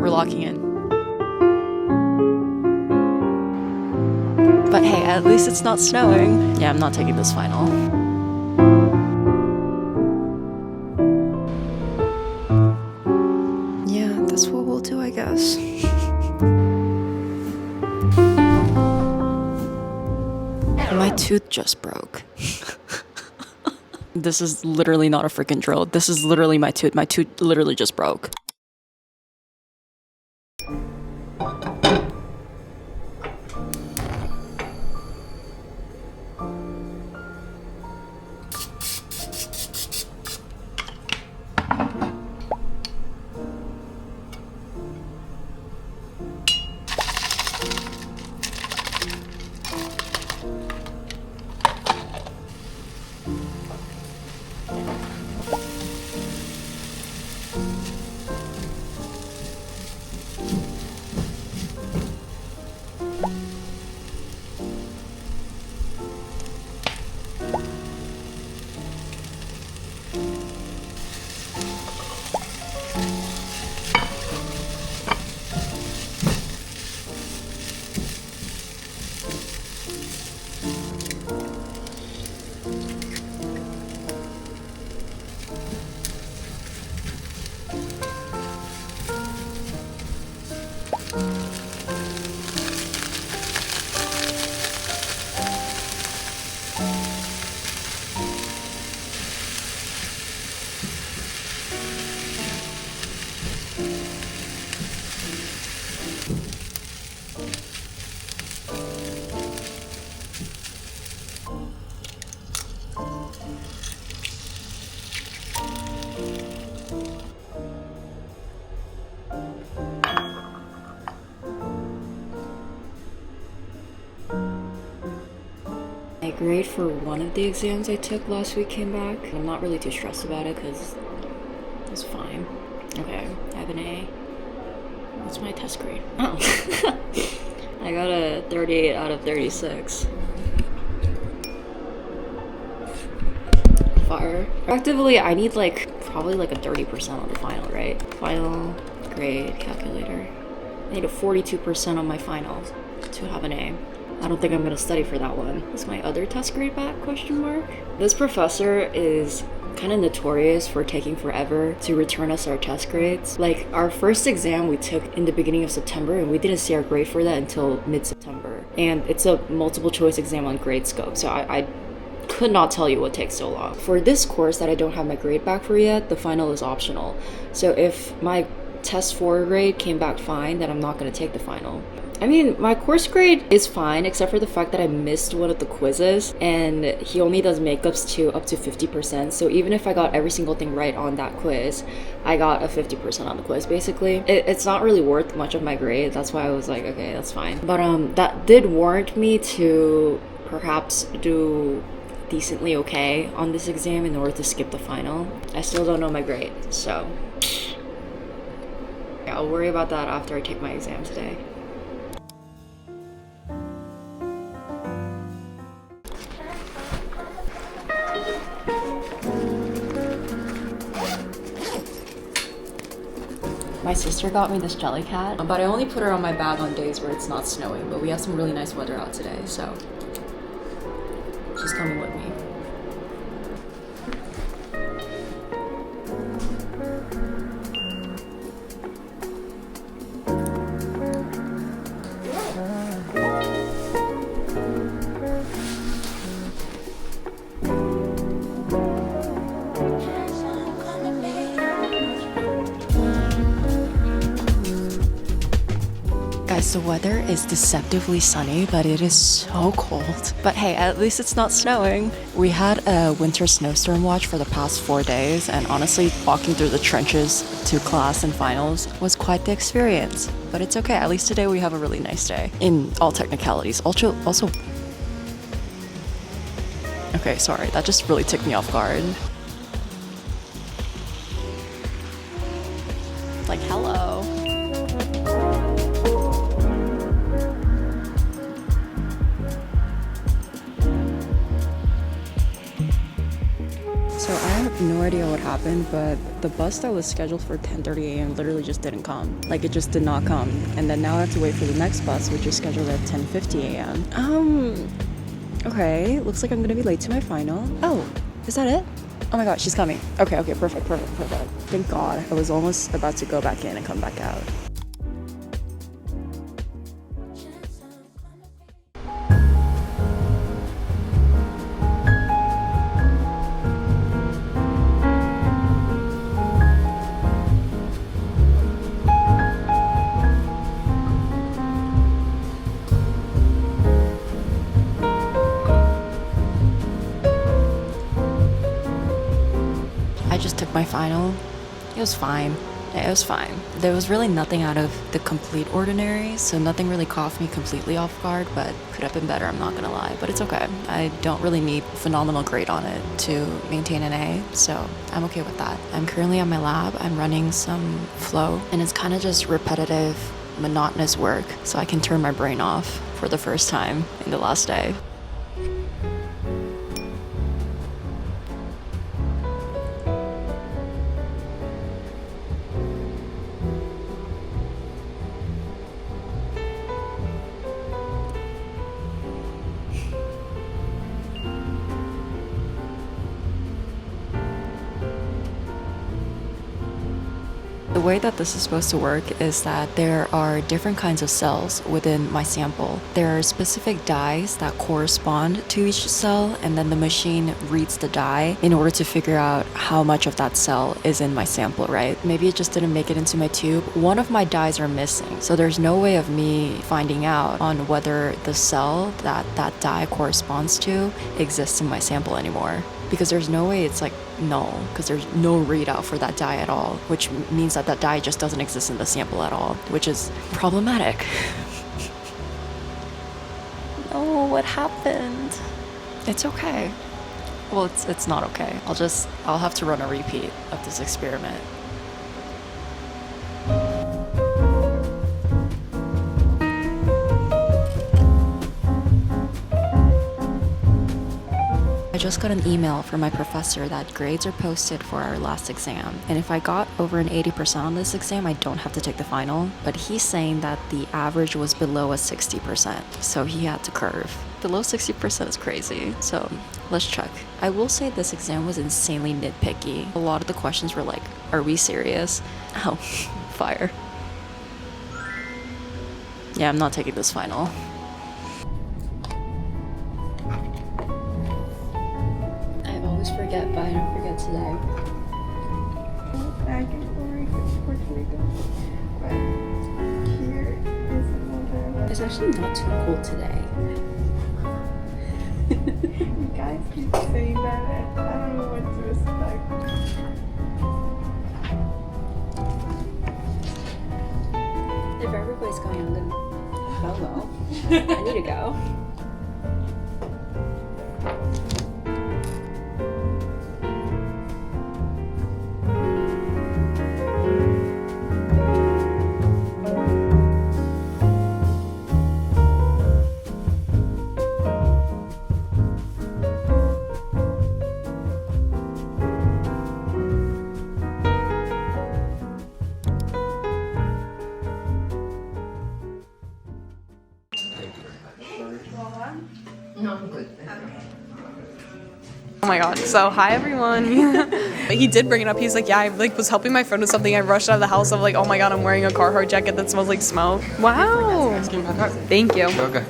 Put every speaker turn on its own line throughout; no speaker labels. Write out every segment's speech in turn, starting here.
we're locking in. But hey, at least it's not snowing. Yeah, I'm not taking this final. Yeah, that's what we'll do, I guess. My tooth just broke. This is literally not a freaking drill. This is literally my tooth. My tooth literally just broke. My grade for one of the exams I took last week came back. I'm not really too stressed about it because it's fine. Okay, I have an A. What's my test grade? Oh. I got a 38 out of 36. Fire. Effectively, I need probably a 30% on the final, right? Final grade calculator. I need a 42% on my finals to have an A. I don't think I'm gonna study for that one. Is my other test grade back, question mark? This professor is kind of notorious for taking forever to return us our test grades. Like, our first exam we took in the beginning of September, and we didn't see our grade for that until mid-September. And it's a multiple choice exam on Gradescope, so I could not tell you what takes so long. For this course that I don't have my grade back for yet, the final is optional. So if my test 4 grade came back fine, then I'm not gonna take the final. I mean, my course grade is fine, except for the fact that I missed one of the quizzes, and he only does makeups to up to 50%, so even if I got every single thing right on that quiz, I got a 50% on the quiz, basically. It's not really worth much of my grade, that's why I was like, okay, that's fine. But that did warrant me to perhaps do decently okay on this exam in order to skip the final. I still don't know my grade, so yeah, I'll worry about that after I take my exam today. My sister got me this jelly cat, but I only put her on my bag on days where it's not snowing, but we have some really nice weather out today, so she's coming with me. Guys, the weather is deceptively sunny, but it is so cold. But hey, at least it's not snowing. We had a winter snowstorm watch for the past 4 days, and honestly, walking through the trenches to class and finals was quite the experience. But it's okay, at least today we have a really nice day. In all technicalities. Also, okay, sorry, that just really took me off guard. Like, hello. So I have no idea what happened, but the bus that was scheduled for 10:30 a.m. literally just didn't come. Like, it just did not come. And then now I have to wait for the next bus, which is scheduled at 10:50 a.m. Okay, looks like I'm gonna be late to my final. Oh, is that it? Oh my god, she's coming. Okay, perfect. Thank God. I was almost about to go back in and come back out. I just took my final. It was fine. There was really nothing out of the complete ordinary, so nothing really caught me completely off guard, but could have been better, I'm not gonna lie. But it's okay. I don't really need a phenomenal grade on it to maintain an A, so I'm okay with that. I'm currently at my lab. I'm running some flow, and it's kind of just repetitive, monotonous work, so I can turn my brain off for the first time in the last day. The way that this is supposed to work is that there are different kinds of cells within my sample. There are specific dyes that correspond to each cell, and then the machine reads the dye in order to figure out how much of that cell is in my sample, right? Maybe it just didn't make it into my tube. One of my dyes are missing, so there's no way of me finding out on whether the cell that that dye corresponds to exists in my sample anymore. Because there's no way it's like null, because there's no readout for that dye at all, which means that that dye just doesn't exist in the sample at all, which is problematic. No, what happened? It's okay. Well, it's not okay. I'll have to run a repeat of this experiment. I just got an email from my professor that grades are posted for our last exam, and if I got over an 80% on this exam, I don't have to take the final, but he's saying that the average was below a 60%, so he had to curve. Below 60% is crazy, so let's check. I will say this exam was insanely nitpicky. A lot of the questions were like, are we serious? Oh, fire. Yeah, I'm not taking this final. Forget, but I don't forget today.
Back in Puerto Rico, but here is another.
It's actually not too cold today.
You guys keep saying that, and I don't know what to expect.
If everybody's going on, then FOMO. I need to go.
Oh my god, so hi everyone. He did bring it up. He's like, yeah, I was helping my friend with something. I rushed out of the house. I'm like, oh my god, I'm wearing a Carhartt jacket that smells like smoke. Wow. Thank you.
Okay.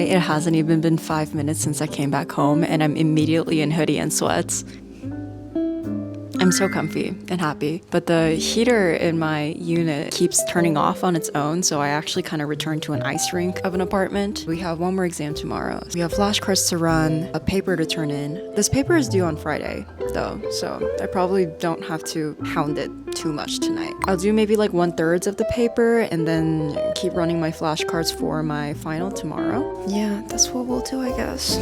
It hasn't even been 5 minutes since I came back home, and I'm immediately in hoodie and sweats. I'm so comfy and happy, but the heater in my unit keeps turning off on its own, so I actually kind of returned to an ice rink of an apartment. We have one more exam tomorrow. We have flashcards to run, a paper to turn in. This paper is due on Friday, though, so I probably don't have to hound it too much tonight. I'll do maybe like 1/3 of the paper and then keep running my flashcards for my final tomorrow. Yeah, that's what we'll do, I guess.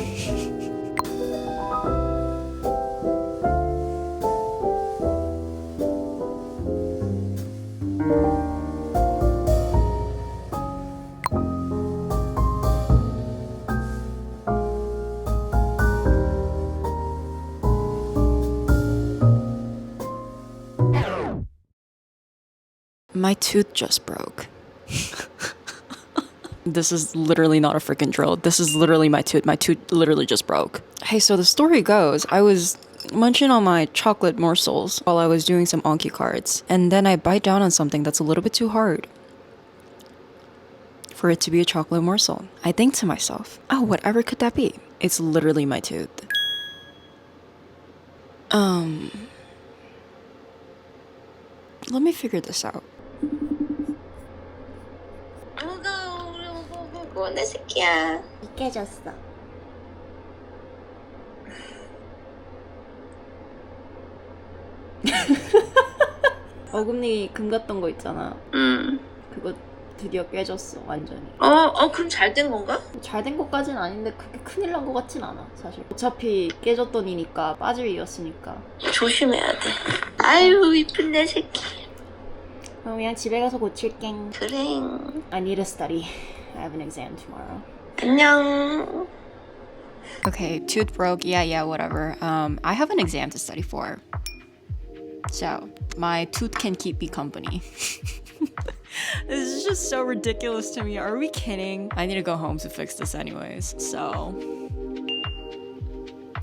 My tooth just broke. This is literally not a freaking drill. This is literally my tooth. My tooth literally just broke. Hey, so the story goes, I was munching on my chocolate morsels while I was doing some Anki cards, and then I bite down on something that's a little bit too hard for it to be a chocolate morsel. I think to myself, oh, whatever could that be? It's literally my tooth. Let me figure this out.
내 새끼야.
깨졌어. 어금니 금 같던 거 있잖아. 그거 드디어 깨졌어, 완전히.
그럼 잘 된 건가?
잘 된 것까진 아닌데 그게 큰일 난 것 같진 않아, 사실. 어차피 깨졌던 이니까 빠질 이었으니까.
조심해야 돼. 아유, 이쁜 내 새끼.
그럼 그냥 집에 가서 고칠게.
그래.
I need to study. I have an exam tomorrow.
안녕.
Okay, tooth broke. Yeah, whatever. I have an exam to study for. So, my tooth can keep me company. This is just so ridiculous to me. Are we kidding? I need to go home to fix this anyways. So,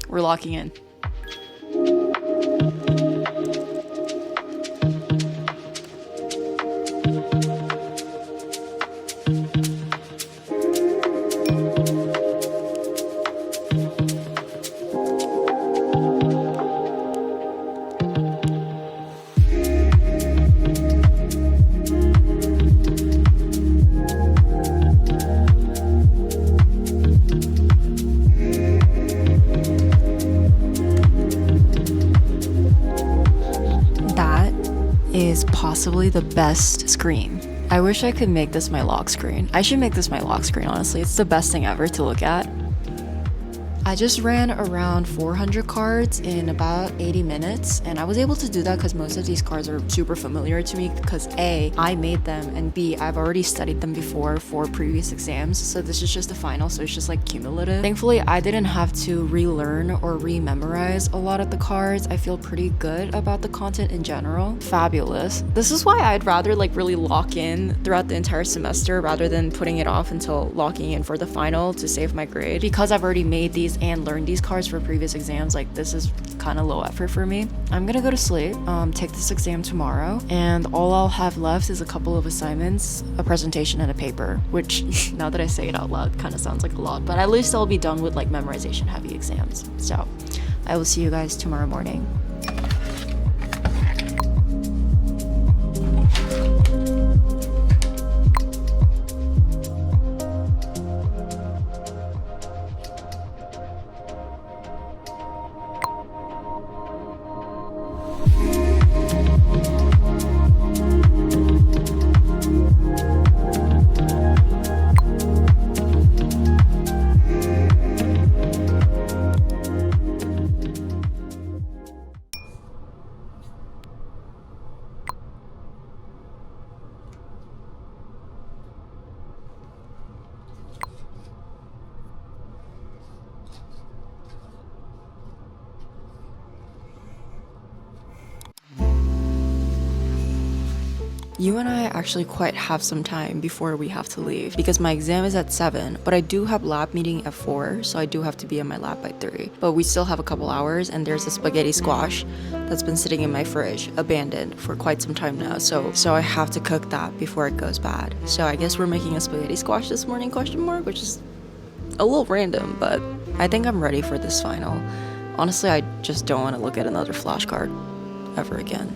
we're locking in. Is possibly the best screen. I wish I could make this my lock screen. I should make this my lock screen, honestly. It's the best thing ever to look at. I just ran around 400 cards in about 80 minutes, and I was able to do that because most of these cards are super familiar to me because A, I made them, and B, I've already studied them before for previous exams, so this is just the final, so it's just like cumulative. Thankfully, I didn't have to relearn or rememorize a lot of the cards. I feel pretty good about the content in general. Fabulous. This is why I'd rather like really lock in throughout the entire semester rather than putting it off until locking in for the final to save my grade. Because I've already made these and learned these cards for previous exams, like this is kind of low effort for me. I'm gonna go to sleep, take this exam tomorrow, and all I'll have left is a couple of assignments, a presentation, and a paper, which now that I say it out loud kind of sounds like a lot, but at least I'll be done with like memorization heavy exams. So I will see you guys tomorrow morning. You and I actually quite have some time before we have to leave because my exam is at 7, but I do have lab meeting at 4, so I do have to be in my lab by 3. But we still have a couple hours, and there's a spaghetti squash that's been sitting in my fridge, abandoned for quite some time now, so I have to cook that before it goes bad. So I guess we're making a spaghetti squash this morning, question mark, which is a little random, but I think I'm ready for this final. Honestly, I just don't want to look at another flashcard. ever again.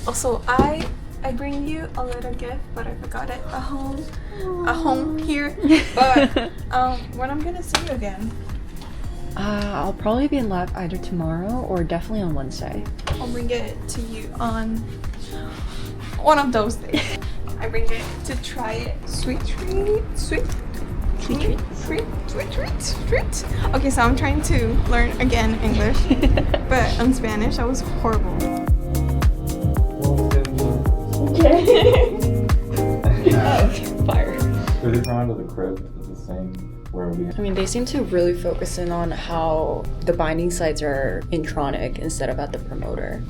Also, I bring you a little gift, but I forgot it at home here. But when I'm gonna see you again?
I'll probably be in lab either tomorrow or definitely on Wednesday.
I'll bring it to you on one of those days. I bring it to try it. Sweet treat. Okay, so I'm trying to learn again English, but in Spanish I was horrible.
Fire.
Are they drawn to the crib? Is the same where we?
I mean, they seem to really focus in on how the binding sites are intronic instead of at the promoter.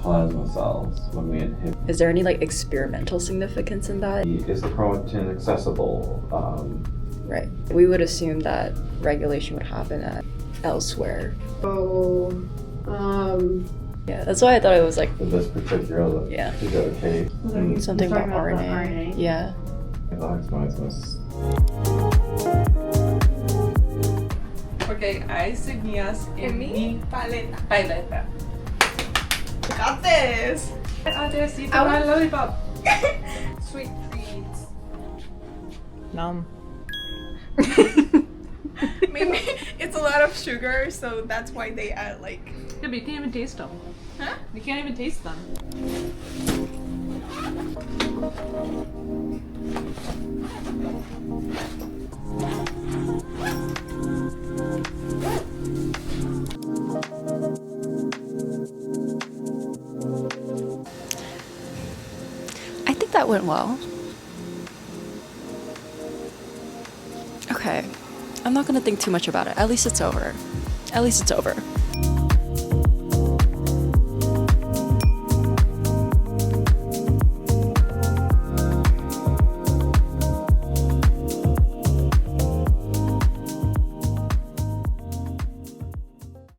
Plasma cells when we inhibit.
Is there any like experimental significance in that?
Is the chromatin accessible?
Right. We would assume that regulation would happen at elsewhere. Yeah, that's why I thought it was like
For this particular case.
something about RNA. Yeah.
Okay, hay semillas en mi
paleta.
paleta.
Got this.
Andresito, my lollipop.
Sweet treats.
Numb.
Maybe it's a lot of sugar, so that's why they add like.
Yeah, but you can't even taste them.
Huh?
You can't even taste them.
I think that went well. Okay. I'm not gonna think too much about it. At least it's over. At least it's over.